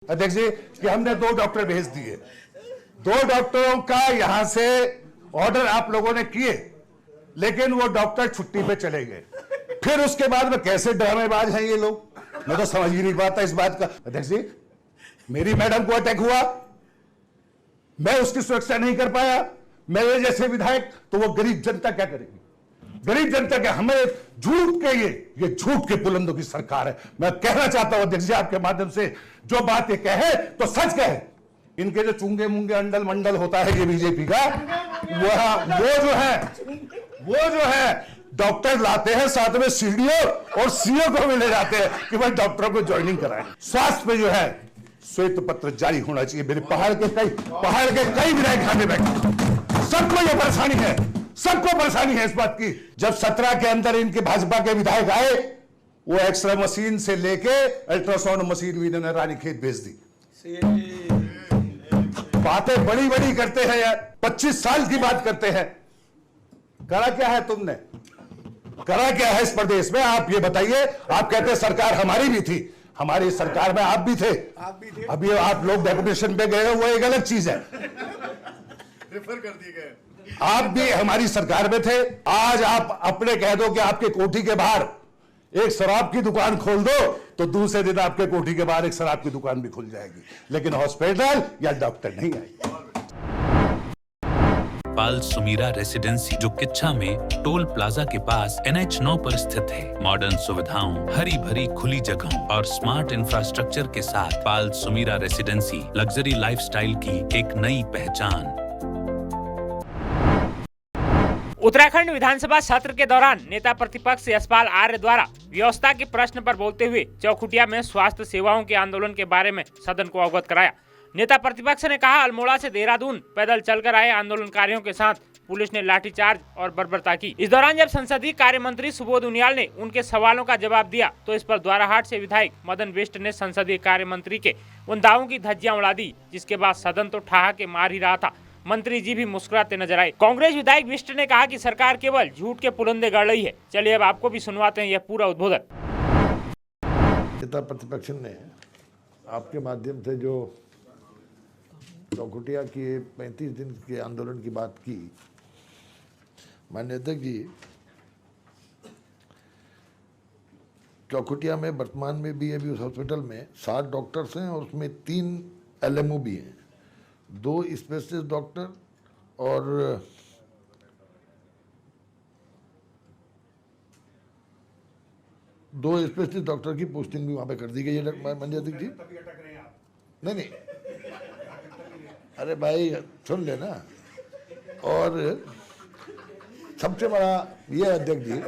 अध्यक्ष जी कि हमने 2 डॉक्टर भेज दिए, 2 डॉक्टरों का यहां से ऑर्डर आप लोगों ने किए, लेकिन वो डॉक्टर छुट्टी पे चले गए। फिर उसके बाद में कैसे ड्रामेबाज हैं ये लोग, मैं तो समझ ही नहीं पाता इस बात का। अध्यक्ष जी, मेरी मैडम को अटैक हुआ, मैं उसकी सुरक्षा नहीं कर पाया, मेरे जैसे विधायक, तो वो गरीब जनता क्या करेगी? गरीब जनता के हमें झूठ के ये झूठ के बुलंदों की सरकार है। मैं कहना चाहता हूं अध्यक्ष जी आपके माध्यम से, जो बात ये कहे तो सच कहे। इनके जो चुंगे मुंगे अंडल मंडल होता है ये बीजेपी का, वो जो है डॉक्टर लाते हैं, साथ में सीडीओ और सीओ को भी ले जाते हैं कि भाई डॉक्टरों को ज्वाइनिंग कराएं। स्वास्थ्य पे जो है श्वेत पत्र जारी होना चाहिए। मेरे पहाड़ के कई विधायक खाने बैठे, सबको ये परेशानी है, सबको परेशानी है इस बात की। जब 17 के अंदर इनके भाजपा के विधायक आए, वो एक्सरे मशीन से लेके अल्ट्रासाउंड मशीन भी इन्होंने रानीखेत भेज दी। बातें बड़ी बड़ी करते हैं यार, 25 साल की बात करते हैं। करा क्या है तुमने, करा क्या है इस प्रदेश में? आप ये बताइए। आप कहते हैं सरकार हमारी भी थी, हमारी सरकार में आप भी थे। अभी आप लोग डेपुटेशन पे गए, वो एक अलग चीज है, रेफर कर दिए गए। आप भी हमारी सरकार में थे। आज आप अपने कह दो कि आपके कोठी के बाहर एक शराब की दुकान खोल दो, तो दूसरे दिन आपके कोठी के बाहर एक शराब की दुकान भी खुल जाएगी, लेकिन हॉस्पिटल या डॉक्टर नहीं आएगी। पाल सुमीरा रेसिडेंसी जो किच्छा में टोल प्लाजा के पास NH9 पर स्थित है। मॉडर्न सुविधाओं, हरी भरी खुली जगहों और स्मार्ट इंफ्रास्ट्रक्चर के साथ पाल सुमीरा रेसिडेंसी लग्जरी लाइफस्टाइल की एक नई पहचान। उत्तराखंड विधानसभा सत्र के दौरान नेता प्रतिपक्ष यशपाल आर्य द्वारा व्यवस्था के प्रश्न पर बोलते हुए चौखुटिया में स्वास्थ्य सेवाओं के आंदोलन के बारे में सदन को अवगत कराया। नेता प्रतिपक्ष ने कहा, अल्मोड़ा से देहरादून पैदल चलकर आए आंदोलनकारियों के साथ पुलिस ने लाठीचार्ज और बर्बरता की। इस दौरान जब संसदीय कार्य मंत्री सुबोध उनियाल ने उनके सवालों का जवाब दिया, तो इस पर द्वाराहाट से विधायक मदन बिष्ट ने संसदीय कार्य मंत्री के उन दावों की धज्जियां उड़ा दी, जिसके बाद सदन तो ठहाके मार ही रहा था। मंत्री जी भी मुस्कुराते नजर आए। कांग्रेस विधायक बिष्ट ने कहा कि सरकार केवल झूठ के पुलंदे गढ़ रही है। चलिए अब आपको भी सुनवाते हैं यह पूरा उद्बोधन। नेता प्रतिपक्ष ने आपके माध्यम से जो चौखुटिया के 35 दिन के आंदोलन की बात की, माननीय अध्यक्ष जी, चौखुटिया में वर्तमान में भी अभी उस हॉस्पिटल में 7 डॉक्टर्स हैं और उसमें 3 LMO भी हैं, 2 स्पेशलिस्ट डॉक्टर और 2 स्पेशलिस्ट डॉक्टर की पोस्टिंग भी वहाँ पे कर दी गई है। माननीय अध्यक्ष जी, नहीं, अरे भाई सुन लेना। और सबसे बड़ा ये अध्यक्ष जी,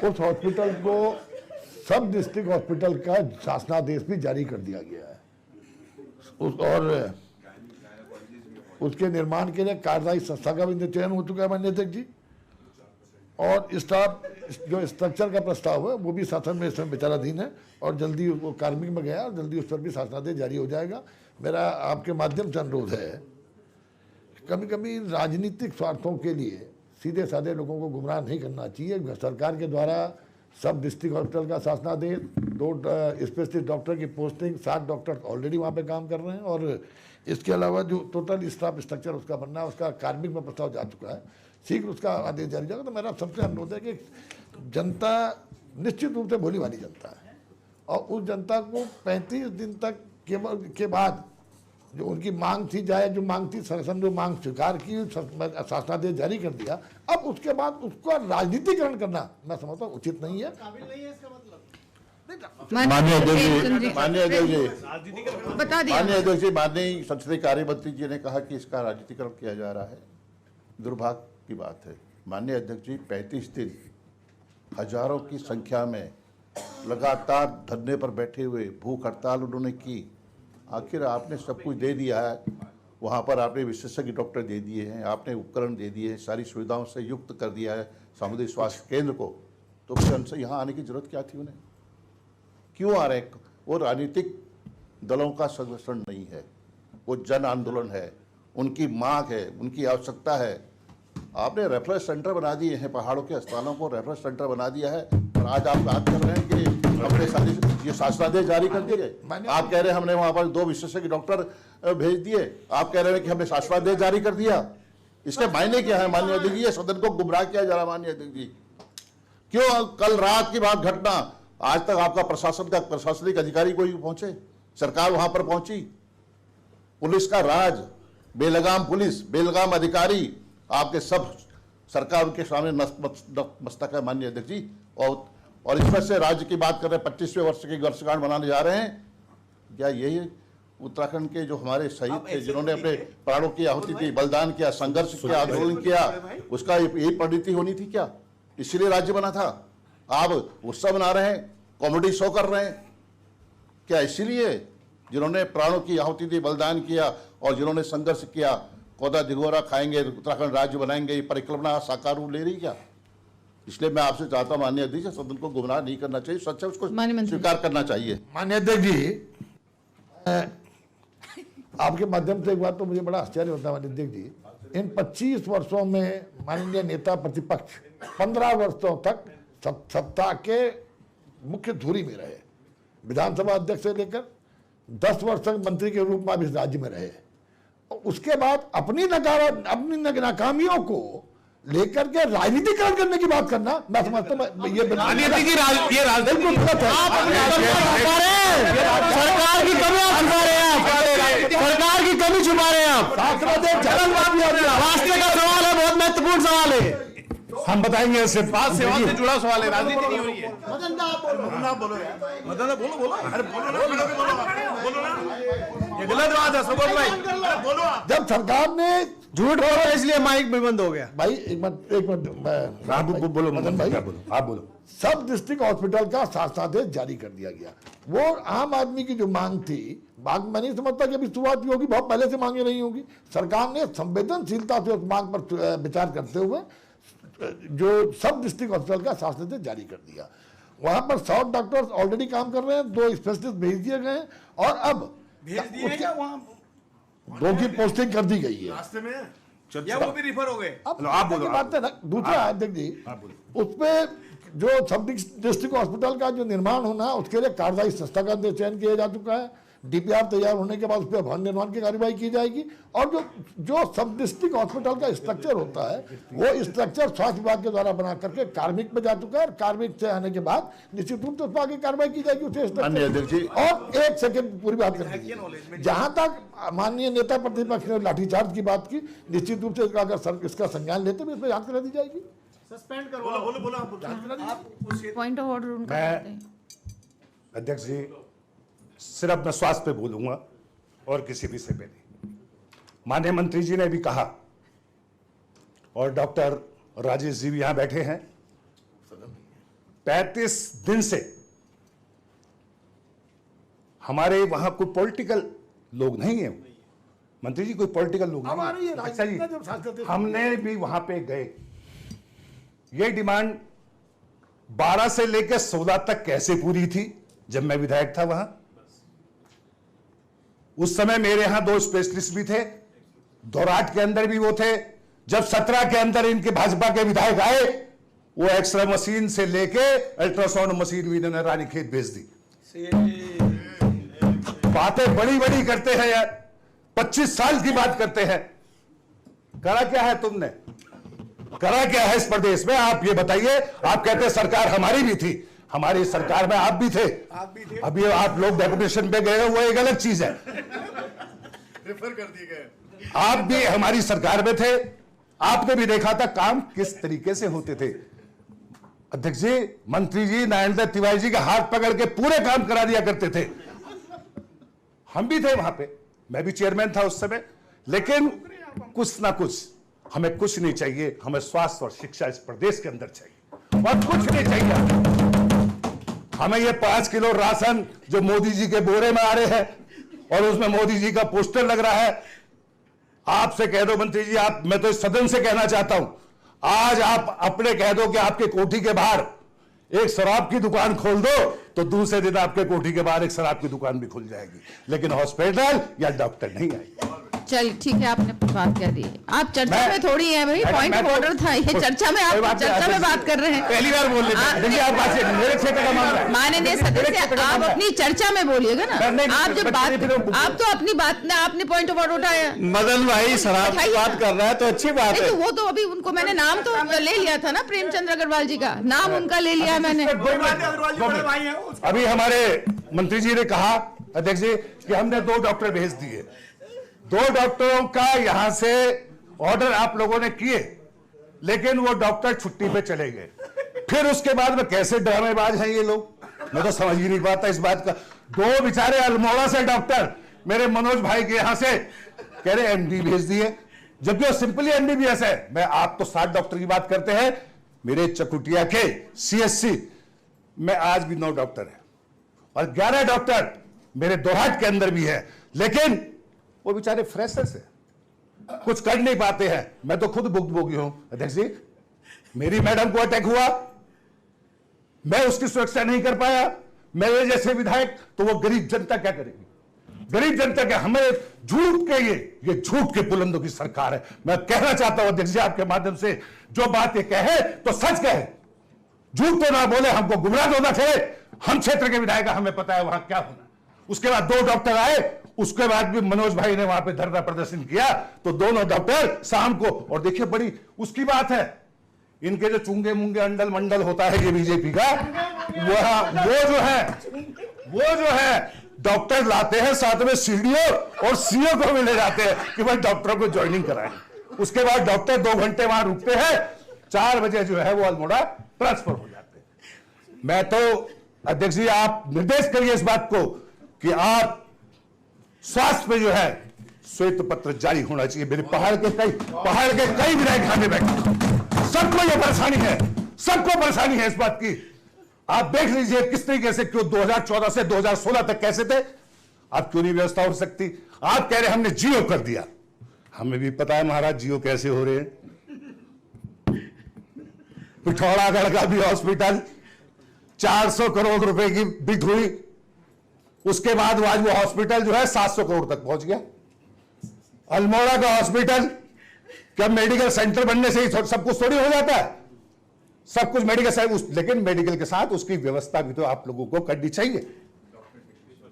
उस हॉस्पिटल को सब डिस्ट्रिक्ट हॉस्पिटल का शासनादेश भी जारी कर दिया गया है। और उसके निर्माण के लिए कार्यदायी संस्था का भी चयन हो चुका है माननीय अध्यक्ष जी। और स्टाफ जो स्ट्रक्चर का प्रस्ताव है वो भी शासन में इसमें विचाराधीन है और जल्दी वो कार्मिक में गया और जल्दी उस पर भी शासनादेश जारी हो जाएगा। मेरा आपके माध्यम से अनुरोध है, कभी कभी राजनीतिक स्वार्थों के लिए सीधे साधे लोगों को गुमराह नहीं करना चाहिए। सरकार के द्वारा सब डिस्ट्रिक्ट हॉस्पिटल का शासनादेश, 2 स्पेशलिस्ट डॉक्टर की पोस्टिंग, 7 डॉक्टर ऑलरेडी वहाँ पे काम कर रहे हैं और इसके अलावा जो टोटल स्टाफ स्ट्रक्चर उसका बनना है, उसका कार्मिक में प्रस्ताव जा चुका है, शीघ्र उसका आदेश जारी जाएगा। तो मेरा सबसे अनुरोध है कि जनता निश्चित रूप से भोली भाली जनता है और उस जनता को 35 दिन तक के बाद जो उनकी मांग थी, जाए जो मांग थी, संगठन जो मांग स्वीकार की, शासनादेश जारी कर दिया, अब उसके बाद उसका राजनीतिकरण करना मैं समझता हूँ उचित नहीं है। माननीय अध्यक्ष जी, माननीय संसदीय कार्य मंत्री जी ने कहा कि इसका राजनीतिकरण किया जा रहा है, दुर्भाग्य की बात है। माननीय अध्यक्ष जी, 35 दिन हजारों की संख्या में लगातार धरने पर बैठे हुए, भूख हड़ताल उन्होंने की, आखिर आपने सब कुछ दे दिया है। वहाँ पर आपने विशेषज्ञ डॉक्टर दे दिए हैं, आपने उपकरण दे दिए हैं, सारी सुविधाओं से युक्त कर दिया है सामुदायिक स्वास्थ्य केंद्र को, तो फिर उनसे यहाँ आने की जरूरत क्या थी? उन्हें क्यों आ रहे हैं? वो राजनीतिक दलों का संगठन नहीं है, वो जन आंदोलन है, उनकी मांग है, उनकी आवश्यकता है। आपने रेफरेंस सेंटर बना दिए हैं, पहाड़ों के अस्पतालों को रेफरेंस सेंटर बना दिया है और आज आप बात कर रहे हैं कि अपने ये शासनादेश जारी कर दिए गए। आप कह रहे हैं हमने वहां पर 2 विशेषज्ञ डॉक्टर भेज दिए, आप कह रहे हैं कि हमने शासनादेश जारी कर दिया। इसके मायने क्या है माननीय अध्यक्ष जी? ये सदन को गुमराह किया जा रहा माननीय अध्यक्ष जी। क्यों कल रात की बात घटना, आज तक आपका प्रशासनिक अधिकारी कोई पहुंचे? सरकार वहां पर पहुंची? पुलिस का राज, बेलगाम पुलिस, बेलगाम अधिकारी, आपके सब सरकार उनके सामने मस्तक है माननीय अध्यक्ष जी। और इसमें से राज्य की बात कर रहे हैं, 25वें वर्ष की वर्षगांठ मनाने जा रहे हैं। क्या यही उत्तराखंड के जो हमारे शहीद थे, जिन्होंने अपने प्राणों की आहुति दी, बलिदान किया, संघर्ष किया, आंदोलन किया, उसका यही परिणति होनी थी क्या? इसीलिए राज्य बना था। आप उत्सव मना रहे हैं, कॉमेडी शो कर रहे हैं, क्या इसीलिए? जिन्होंने प्राणों की आहुति दी, बलिदान किया और जिन्होंने संघर्ष किया, कोदा दिगोरा खाएंगे, उत्तराखंड राज्य बनाएंगे, ये परिकल्पना साकार रूप ले रही क्या? इसलिए मैं आपसे चाहता हूं माननीय अध्यक्ष, सदन को गुमराह नहीं करना चाहिए, सच है उसको स्वीकार करना चाहिए। माननीय अध्यक्ष जी, आपके माध्यम से एक बात तो मुझे बड़ा आश्चर्य होता है माननीय अध्यक्ष जी, इन 25 वर्षों में माननीय नेता प्रतिपक्ष 15 वर्षों तक सत्ता के मुख्य धुरी में रहे, विधानसभा अध्यक्ष से लेकर 10 वर्ष तक मंत्री के रूप में भी इस राज्य में रहे। उसके बाद अपनी नाकामियों को लेकर के राजनीतिकरण करने की बात करना, मैं समझता हूं ये राजनीति गलत है। सरकार की कमी छुपा रहे हैं आप, सरकार की कमी छुपा रहे हैं आप। रास्ते का सवाल है, बहुत महत्वपूर्ण सवाल है, हम बताएंगे। सिर्फ बात सेवा से जुड़ा सवाल है, राजनीति नहीं हो रही है। गलत बात है सुबोध भाई। जब सरकार ने झूठ बोला इसलिए माइक भी बंद हो गया। भाई एक मिनट बोलो मदन भाई, आप बोलो। सब डिस्ट्रिक्ट हॉस्पिटल का शासनादेश जारी कर दिया गया। वो आम आदमी की जो मांग थी, मैं नहीं समझता कि अभी शुरुआत होगी, बहुत पहले से मांगे नहीं होगी। सरकार ने संवेदनशीलता से उस मांग पर विचार करते हुए जो सब डिस्ट्रिक्ट हॉस्पिटल का शासनादेश जारी कर दिया। वहां पर 100 डॉक्टर्स ऑलरेडी काम कर रहे हैं, 2 स्पेशलिस्ट भेज दिए गए हैं और अब 2 की पोस्टिंग कर दी गई है। रास्ते में या वो भी रिफर हो गए। अब आप बोलो, बात है ना। दूसरा अध्यक्ष जी, उसपे जो सब डिस्ट्रिक्ट हॉस्पिटल का जो निर्माण होना, उसके लिए कार्यदायी संस्था का चयन किया जा चुका है। डीपीआर तैयार होने के बाद उस पर भवन निर्माण की कार्यवाही की जाएगी और जो सब डिस्ट्रिक्ट हॉस्पिटल का स्ट्रक्चर होता है, वो स्ट्रक्चर स्वास्थ्य विभाग के द्वारा बना करके कार्मिक में जा चुका है और कार्मिक से आने के बाद निश्चित रूप से उस पर आगे कार्रवाई की जाएगी उसे स्ट्रक्चर। और एक सेकंड पूरी बात कर दीजिए, जहां तक माननीय नेता प्रतिपक्ष ने लाठीचार्ज की बात की, निश्चित रूप से अगर इसका संज्ञान लेते हुए इस पर जांच करा दी जाएगी। सस्पेंड करो। बोलो। पॉइंट ऑफ ऑर्डर उनका करते हैं। अध्यक्ष जी, सिर्फ मैं स्वास्थ्य पे बोलूंगा और किसी विषय पे नहीं। माननीय मंत्री जी ने भी कहा और डॉक्टर राजेश जी भी यहां बैठे हैं, 35 दिन से हमारे वहां कोई पॉलिटिकल लोग नहीं है। मंत्री जी, कोई पॉलिटिकल लोग नहीं है। अच्छा जी, हमने भी वहां पे गए, ये डिमांड 12 से लेकर 16 तक कैसे पूरी थी जब मैं विधायक था वहां। उस समय मेरे यहां 2 स्पेशलिस्ट भी थे, दोराट के अंदर भी वो थे। जब 17 के अंदर इनके भाजपा के विधायक आए, वो एक्सरे मशीन से लेके अल्ट्रासाउंड मशीन भी इन्होंने रानीखेत भेज दी। बातें बड़ी बड़ी करते हैं यार, 25 साल की बात करते हैं। करा क्या है तुमने, करा क्या है इस प्रदेश में? आप ये बताइए। आप कहते हैं सरकार हमारी भी थी, हमारी सरकार में आप भी थे। अभी आप लोग डेपुटेशन पे गए, वो एक अलग चीज है। रेफर कर दिए गए। आप भी हमारी सरकार में थे, आपने भी देखा था काम किस तरीके से होते थे। अध्यक्ष जी, मंत्री जी नारायण दत्त तिवारी जी का हाथ पकड़ के पूरे काम करा दिया करते थे। हम भी थे वहां पे, मैं भी चेयरमैन था उस समय। लेकिन कुछ ना कुछ, हमें कुछ नहीं चाहिए, हमें स्वास्थ्य और शिक्षा इस प्रदेश के अंदर चाहिए और कुछ नहीं चाहिए। हमें ये 5 किलो राशन जो मोदी जी के बोरे में आ रहे हैं और उसमें मोदी जी का पोस्टर लग रहा है, आपसे कह दो मंत्री जी, आप, मैं तो इस सदन से कहना चाहता हूं, आज आप अपने कह दो कि आपके कोठी के बाहर एक शराब की दुकान खोल दो, तो दूसरे दिन आपके कोठी के बाहर एक शराब की दुकान भी खुल जाएगी, लेकिन हॉस्पिटल या डॉक्टर नहीं आएगी। चल ठीक है, आपने बात कह दी। आप चर्चा में थोड़ी है भाई, पॉइंट ऑफ ऑर्डर था ये, चर्चा में आप चर्चा में बात कर रहे हैं। पहली बार बोल रहे हैं। देखिए आप बात से मेरे क्षेत्र का मामला है। माननीय सदस्य, आप अपनी चर्चा में बोलिएगा ना। आप जब बात, आप तो अपनी बात ना, आपने पॉइंट ऑफ ऑर्डर उठाया। मदन भाई शराब की बात कर रहा है तो अच्छी बात है। तो वो तो अभी उनको मैंने नाम तो ले लिया था ना, प्रेमचंद्र अग्रवाल जी का नाम उनका ले लिया मैंने। अभी हमारे मंत्री जी ने कहा, अध्यक्ष जी, कि हमने 2 डॉक्टर भेज दिए। 2 डॉक्टरों का यहां से ऑर्डर आप लोगों ने किए, लेकिन वो डॉक्टर छुट्टी पे चले गए। फिर उसके बाद में कैसे ड्रामेबाज हैं ये लोग, मैं तो समझ ही नहीं पाता इस बात का। 2 बेचारे अल्मोड़ा से डॉक्टर मेरे मनोज भाई के यहां से कह रहे एमडी भेज दिए, जबकि वो सिंपली एमबीबीएस है। मैं आप तो 60 डॉक्टर की बात करते हैं, मेरे चकुटिया के सीएससी में आज भी 9 डॉक्टर है और 11 डॉक्टर मेरे दोहाट के अंदर भी है, लेकिन वो बेचारे फ्रेशर्स है, कुछ कर नहीं पाते हैं। मैं तो खुद भुगतभोगी हूं अध्यक्ष जी। मेरी मैडम को अटैक हुआ, मैं उसकी सुरक्षा नहीं कर पाया, मेरे जैसे विधायक, तो वो गरीब जनता क्या करेगी? गरीब जनता क्या, हमें झूठ के ये झूठ के बुलंदों की सरकार है। मैं कहना चाहता हूं अध्यक्ष जी आपके माध्यम से, जो बात ये कहे तो सच कहे, झूठ तो ना बोले, हमको गुमराह तो ना करे। हम क्षेत्र के विधायक, हमें पता है वहां क्या होना। उसके बाद 2 डॉक्टर आए, उसके बाद भी मनोज भाई ने वहां पे धरना प्रदर्शन किया, तो दोनों डॉक्टर शाम को, और देखिए बड़ी उसकी बात है, इनके जो चुंगे मुंगे अंडल मंडल होता है ये बीजेपी का, वो जो है डॉक्टर लाते हैं, साथ में सीडीओ और सीओ को भी ले जाते हैं कि भाई डॉक्टरों को ज्वाइनिंग कराएं। उसके बाद डॉक्टर 2 घंटे वहां रुकते हैं, 4 बजे जो है वो अल्मोड़ा ट्रांसफर हो जाते हैं। मैं तो अध्यक्ष जी आप निर्देश करिए इस बात को कि आप स्वास्थ्य पे जो है श्वेत पत्र जारी होना चाहिए। मेरे पहाड़ के कई विधायक खाने बैठे, सबको ये परेशानी है, सबको परेशानी है इस बात की। आप देख लीजिए किस तरीके से, क्यों 2014 से 2016 तक कैसे थे, आप क्यों नहीं व्यवस्था हो सकती? आप कह रहे हमने जियो कर दिया, हमें भी पता है महाराज जियो कैसे हो रहे हैं। पिथौरागढ़ का भी हॉस्पिटल 400 करोड़ रुपए की बिड हुई, उसके बाद आज वो हॉस्पिटल जो है 700 करोड़ तक पहुंच गया। अल्मोड़ा का हॉस्पिटल क्या मेडिकल सेंटर बनने से ही सब कुछ थोड़ी हो जाता है? सब कुछ मेडिकल साहब, लेकिन मेडिकल के साथ उसकी व्यवस्था भी तो आप लोगों को करनी चाहिए।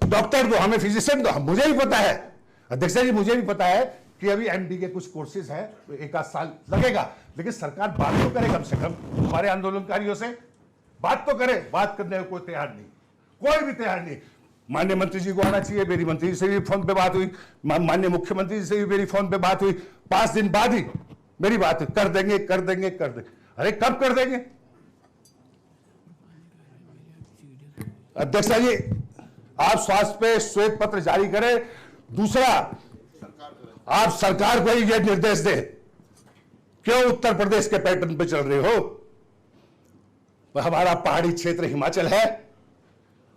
डॉक्टर दो, हमें फिजिशियन दो, मुझे भी पता है अध्यक्ष जी, मुझे भी पता है कि अभी एमडी के कुछ कोर्सेज हैं, तो 1 आध साल लगेगा, लेकिन सरकार बात तो करे कम से कम हमारे आंदोलनकारियों से, बात तो करे। बात करने को कोई तैयार नहीं, कोई भी तैयार नहीं। माननीय मंत्री जी को आना चाहिए, मेरी मंत्री जी से भी फोन पे बात हुई, माननीय मुख्यमंत्री जी से भी मेरी फोन पे बात हुई, 5 दिन बाद ही मेरी बात हुई, कर देंगे कर देंगे कर देंगे। अरे कब कर देंगे अध्यक्ष जी? आप स्वास्थ्य पे श्वेत पत्र जारी करें। दूसरा, आप सरकार को ही यह निर्देश दे, क्यों उत्तर प्रदेश के पैटर्न पे चल रहे हो? हमारा पहाड़ी क्षेत्र हिमाचल है,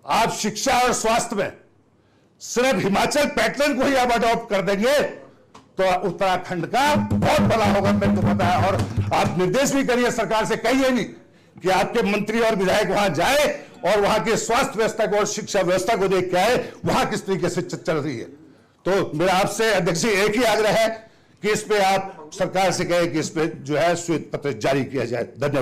आप शिक्षा और स्वास्थ्य में सिर्फ हिमाचल पैटर्न को ही आप अडॉप्ट कर देंगे तो उत्तराखंड का बहुत भला होगा, मेरे को पता है। और आप निर्देश भी करिए सरकार से, कहिए भी कि आपके मंत्री और विधायक वहां जाए और वहां के स्वास्थ्य व्यवस्था को और शिक्षा व्यवस्था को देख के आए, वहां किस तरीके से चल रही है। तो मेरा आपसे अध्यक्ष जी एक ही आग्रह है कि इस पे आप सरकार से कहें कि इस पे जो है श्वेत पत्र जारी किया जाए। धन्यवाद।